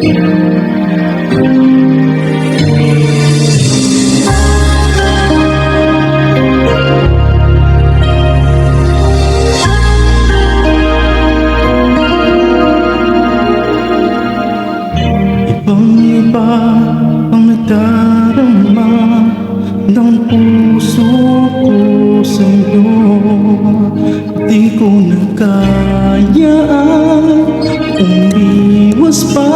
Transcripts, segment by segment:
Ibang-iba ang nadarama ng puso ko sa'yo. Di ko na kaya umiwas pa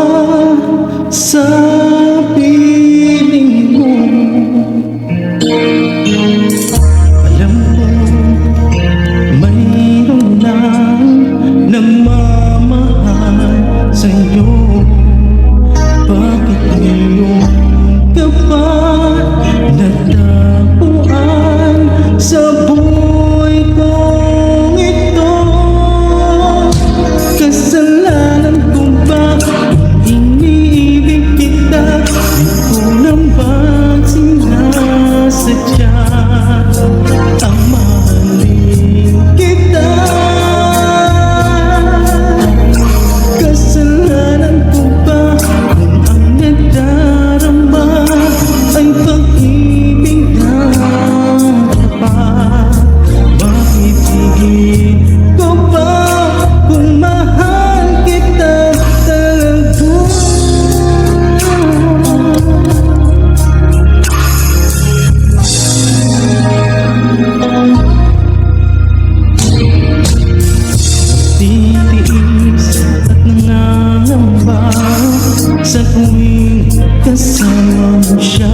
sa piling mo. Alam ko mayroon lang nagmamahal sa'yo. Bakit ngayon ka pa natagpuan sa buhay kong ito? Kasalanan ko ba kung iniibig kita? Di ko naman sinasadya ang mahalin kita. Kasalanan ko ba kung ang nadarama ay pag-ibig na tapat? Bakit higit ko ba kung mahal kita talaga? Titiis at nangangamba sa tuwing kasama mo siya.